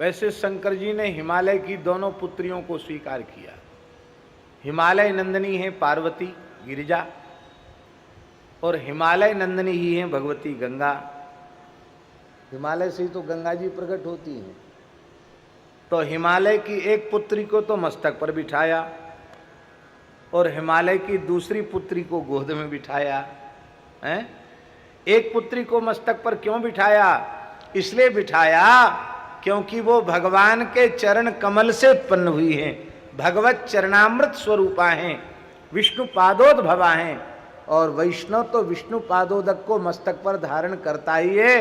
वैसे शंकर जी ने हिमालय की दोनों पुत्रियों को स्वीकार किया। हिमालय नंदिनी है पार्वती गिरिजा, और हिमालय नंदिनी ही है भगवती गंगा। हिमालय से ही तो गंगा जी प्रकट होती हैं। तो हिमालय की एक पुत्री को तो मस्तक पर बिठाया और हिमालय की दूसरी पुत्री को गोद में बिठाया है। एक पुत्री को मस्तक पर क्यों बिठाया? इसलिए बिठाया क्योंकि वो भगवान के चरण कमल से उत्पन्न हुई हैं, भगवत चरणामृत स्वरूपा हैं, विष्णु पादोद्भवा हैं। और वैष्णव तो विष्णु पादोदक को मस्तक पर धारण करता ही है।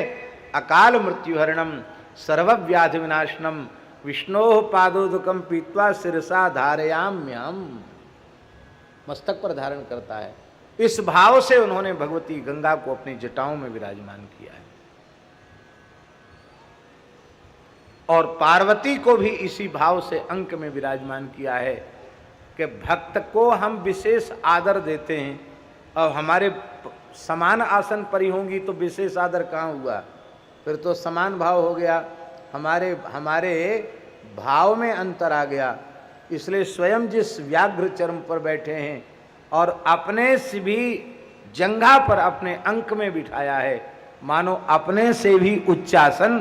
अकाल मृत्युहरणम सर्वव्याधि विनाशनम विष्णो पादोदकम पीत्वा शिरसा धारयाम्यहम, मस्तक पर धारण करता है। इस भाव से उन्होंने भगवती गंगा को अपनी जटाओं में विराजमान किया है। और पार्वती को भी इसी भाव से अंक में विराजमान किया है कि भक्त को हम विशेष आदर देते हैं। और हमारे समान आसन पर ही होंगी तो विशेष आदर कहाँ हुआ? फिर तो समान भाव हो गया, हमारे भाव में अंतर आ गया। इसलिए स्वयं जिस व्याघ्र चर्म पर बैठे हैं और अपने से भी जंघा पर अपने अंक में बिठाया है, मानो अपने से भी उच्चासन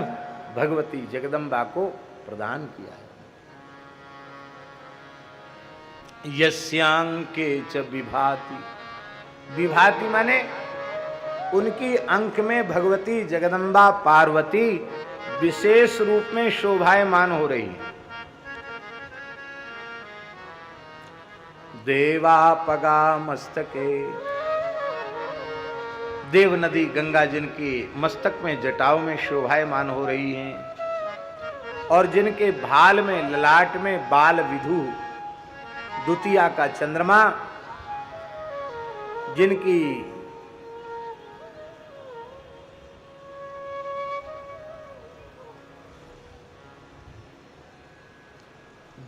भगवती जगदम्बा को प्रदान किया है। यस्यांके च विभाति, विभाति माने उनकी अंक में भगवती जगदम्बा पार्वती विशेष रूप में शोभायमान हो रही है। देवापगा मस्तके, देव नदी गंगा जिनकी मस्तक में जटाओं में शोभायमान हो रही हैं और जिनके भाल में ललाट में बाल विधु द्वितीया का चंद्रमा, जिनकी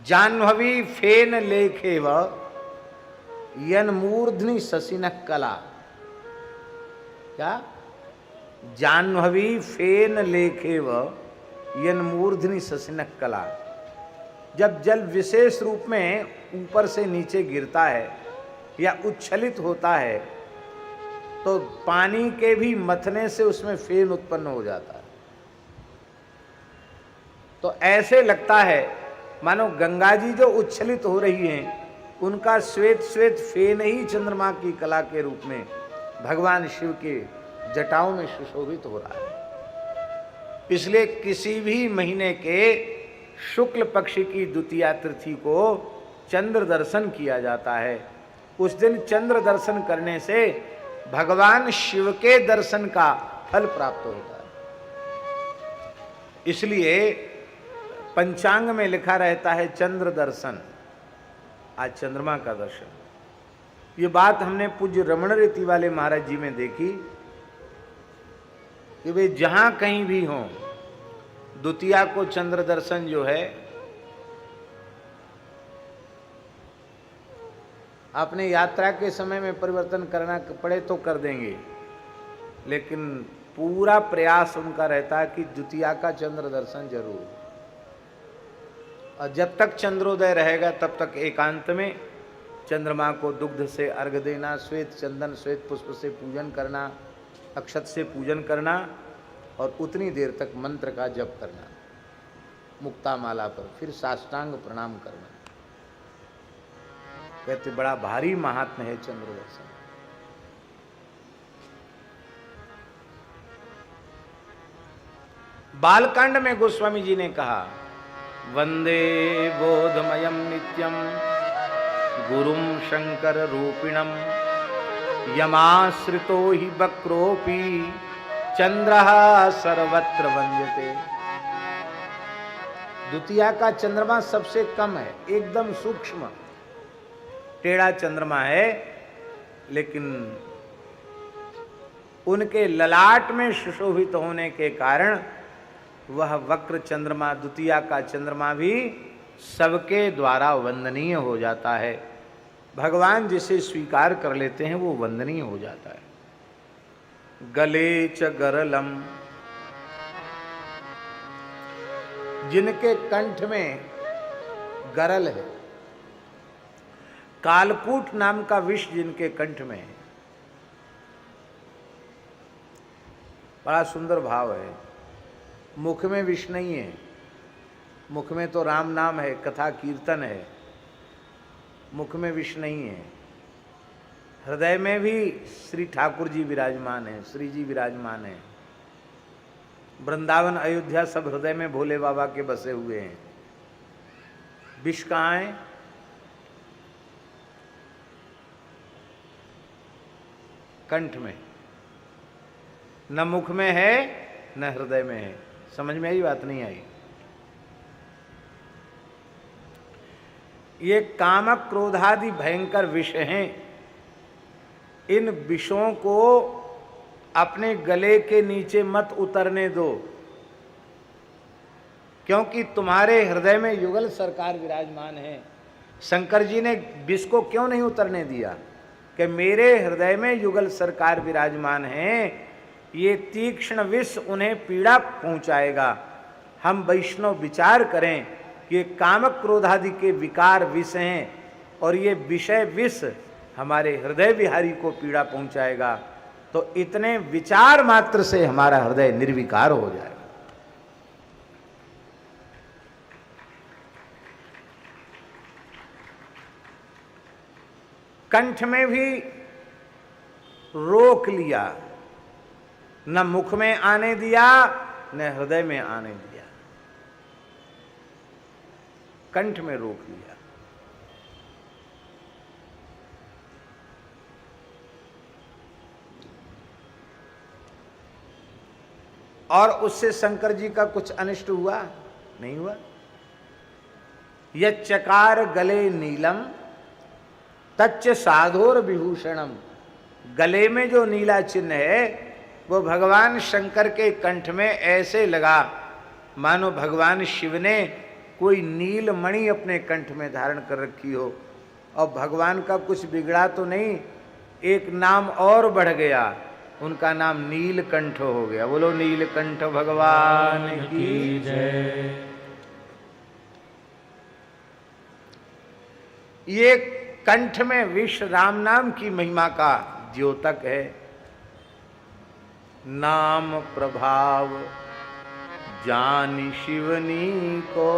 जाह्नवी फेन लेखेव यन मूर्धनि शशिन कला। क्या? जाह्नवी फेन लेखेव यन मूर्धनि शशिन कला। जब जल विशेष रूप में ऊपर से नीचे गिरता है या उच्छलित होता है तो पानी के भी मथने से उसमें फेन उत्पन्न हो जाता है। तो ऐसे लगता है मानो गंगा जी जो उच्छलित हो रही हैं उनका श्वेत श्वेत फेन ही चंद्रमा की कला के रूप में भगवान शिव के जटाओं में सुशोभित हो रहा है। इसलिए किसी भी महीने के शुक्ल पक्ष की द्वितीया तिथि को चंद्र दर्शन किया जाता है। उस दिन चंद्र दर्शन करने से भगवान शिव के दर्शन का फल प्राप्त होता है। इसलिए पंचांग में लिखा रहता है चंद्र दर्शन, आज चंद्रमा का दर्शन। ये बात हमने पूज्य रमण रीति वाले महाराज जी में देखी कि वे जहां कहीं भी हों द्वितीया को चंद्र दर्शन जो है अपने यात्रा के समय में परिवर्तन करना पड़े तो कर देंगे, लेकिन पूरा प्रयास उनका रहता है कि द्वितीया का चंद्र दर्शन जरूर। और जब तक चंद्रोदय रहेगा तब तक एकांत में चंद्रमा को दुग्ध से अर्घ देना, श्वेत चंदन श्वेत पुष्प से पूजन करना, अक्षत से पूजन करना और उतनी देर तक मंत्र का जप करना मुक्ता माला पर, फिर साष्टांग प्रणाम करना। कहते बड़ा भारी महात्म्य है चंद्र दर्शन। बालकांड में गोस्वामी जी ने कहा वंदे बोधमयम नित्यम गुरुम शंकर रूपिणम यमाश्रितो हि वक्रोपि चंद्रः सर्वत्र वंद्यते। द्वितीया का चंद्रमा सबसे कम है, एकदम सूक्ष्म टेढ़ा चंद्रमा है, लेकिन उनके ललाट में सुशोभित होने के कारण वह वक्र चंद्रमा द्वितीया का चंद्रमा भी सबके द्वारा वंदनीय हो जाता है। भगवान जिसे स्वीकार कर लेते हैं वो वंदनीय हो जाता है। गले च गरलम जिनके कंठ में गरल है, कालकूट नाम का विष जिनके कंठ में है। बड़ा सुंदर भाव है। मुख में विष नहीं है, मुख में तो राम नाम है, कथा कीर्तन है, मुख में विष नहीं है। हृदय में भी श्री ठाकुर जी विराजमान है, श्री जी विराजमान है। वृंदावन अयोध्या सब हृदय में भोले बाबा के बसे हुए हैं। विष कहाँ है? कंठ में, न मुख में है न हृदय में है। समझ में आई बात? नहीं आई? ये कामक क्रोधादि भयंकर विष हैं। इन विषों को अपने गले के नीचे मत उतरने दो, क्योंकि तुम्हारे हृदय में युगल सरकार विराजमान है। शंकर जी ने विष को क्यों नहीं उतरने दिया? कि मेरे हृदय में युगल सरकार विराजमान है, ये तीक्ष्ण विष उन्हें पीड़ा पहुंचाएगा। हम वैष्णव विचार करें कि कामक क्रोधादि के विकार विष हैं और ये विषय विष हमारे हृदय विहारी को पीड़ा पहुंचाएगा, तो इतने विचार मात्र से हमारा हृदय निर्विकार हो जाएगा। कंठ में भी रोक लिया, न मुख में आने दिया न हृदय में आने दिया, कंठ में रोक लिया। और उससे शंकर जी का कुछ अनिष्ट हुआ? नहीं हुआ। यच्चकार गले नीलम तच्च साधोर विभूषणम। गले में जो नीला चिन्ह है वो भगवान शंकर के कंठ में ऐसे लगा मानो भगवान शिव ने कोई नील मणि अपने कंठ में धारण कर रखी हो। और भगवान का कुछ बिगड़ा तो नहीं, एक नाम और बढ़ गया, उनका नाम नीलकंठ हो गया। बोलो नीलकंठ भगवान की जय। ये कंठ में विष राम नाम की महिमा का द्योतक है। नाम प्रभाव जानी शिवनी को,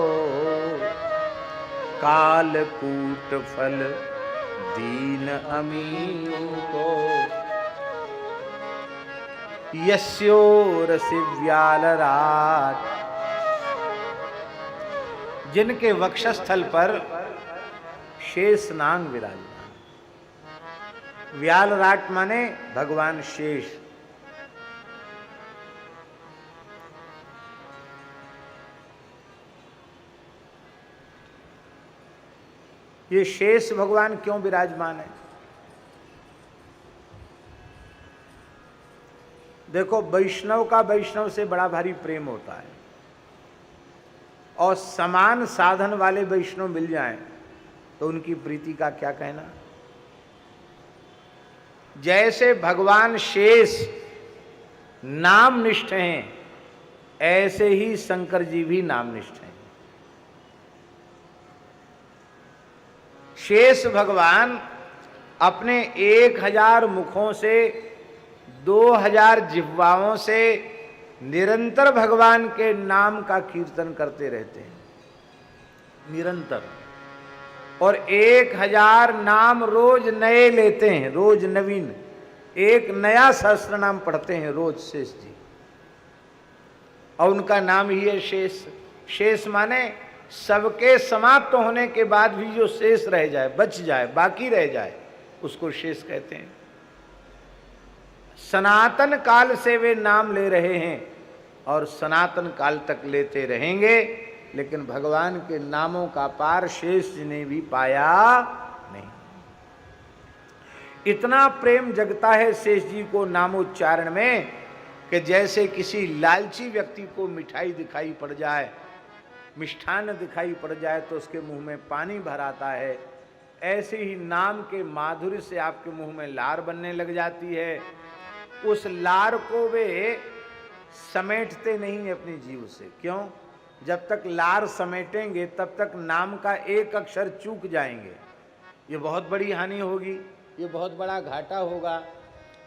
कालकूट फल दीन अमीन को। यस्योर सिव्याल राट, जिनके वक्षस्थल पर शेष नांग विराजमान। व्याल राट माने भगवान शेष। ये शेष भगवान क्यों विराजमान है? देखो, वैष्णव का वैष्णव से बड़ा भारी प्रेम होता है, और समान साधन वाले वैष्णव मिल जाएं तो उनकी प्रीति का क्या कहना। जैसे भगवान शेष नाम निष्ठ हैं, ऐसे ही शंकर जी भी नाम निष्ठ हैं। शेष भगवान अपने 1000 मुखों से 2000 जिह्वाओं से निरंतर भगवान के नाम का कीर्तन करते रहते हैं, निरंतर। और 1000 नाम रोज नए लेते हैं, रोज नवीन, एक नया सहस्त्र नाम पढ़ते हैं रोज शेष जी। और उनका नाम ही है शेष। शेष माने सबके समाप्त होने के बाद भी जो शेष रह जाए, बच जाए, बाकी रह जाए, उसको शेष कहते हैं। सनातन काल से वे नाम ले रहे हैं और सनातन काल तक लेते रहेंगे, लेकिन भगवान के नामों का पार शेष ने भी पाया नहीं। इतना प्रेम जगता है शेष जी को नामोच्चारण में कि जैसे किसी लालची व्यक्ति को मिठाई दिखाई पड़ जाए, मिष्ठान्न दिखाई पड़ जाए तो उसके मुंह में पानी भर आता है, ऐसे ही नाम के माधुर्य से आपके मुंह में लार बनने लग जाती है। उस लार को वे समेटते नहीं अपनी जीव से। क्यों? जब तक लार समेटेंगे तब तक नाम का एक अक्षर चूक जाएंगे। ये बहुत बड़ी हानि होगी, ये बहुत बड़ा घाटा होगा।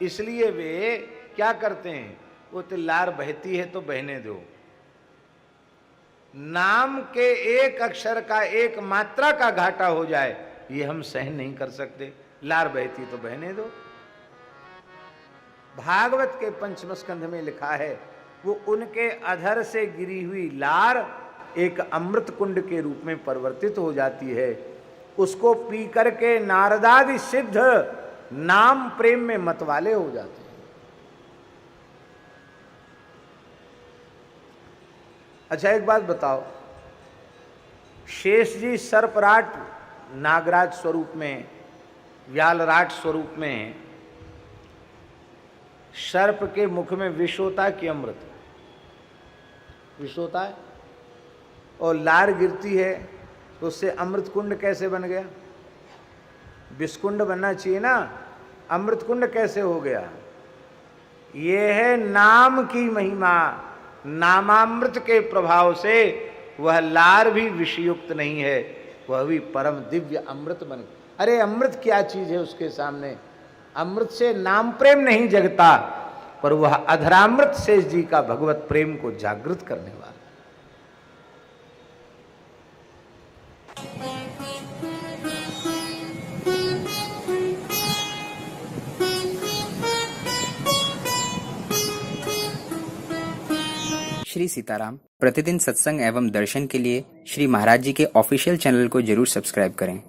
इसलिए वे क्या करते हैं, वो तो लार बहती है तो बहने दो, नाम के एक अक्षर का एक मात्रा का घाटा हो जाए ये हम सहन नहीं कर सकते। लार बहती तो बहने दो। भागवत के पंचम स्कंध में लिखा है, वो उनके अधर से गिरी हुई लार एक अमृत कुंड के रूप में परिवर्तित हो जाती है। उसको पी करके नारदादि सिद्ध नाम प्रेम में मतवाले हो जाते हैं। अच्छा एक बात बताओ, शेष जी सर्पराट नागराज स्वरूप में, व्यालराट स्वरूप में, सर्प के मुख में विष होता है कि अमृत? विष होता है, और लार गिरती है तो उससे अमृत कुंड कैसे बन गया? विषकुंड बनना चाहिए ना, अमृत कुंड कैसे हो गया? ये है नाम की महिमा। नामामृत के प्रभाव से वह लार भी विषयुक्त नहीं है, वह भी परम दिव्य अमृत बन गया। अरे अमृत क्या चीज है उसके सामने? अमृत से नाम प्रेम नहीं जगता, पर वह अधरामृत शेष जी का भगवत प्रेम को जागृत करने वाला। श्री सीताराम प्रतिदिन सत्संग एवं दर्शन के लिए श्री महाराज जी के ऑफिशियल चैनल को जरूर सब्सक्राइब करें।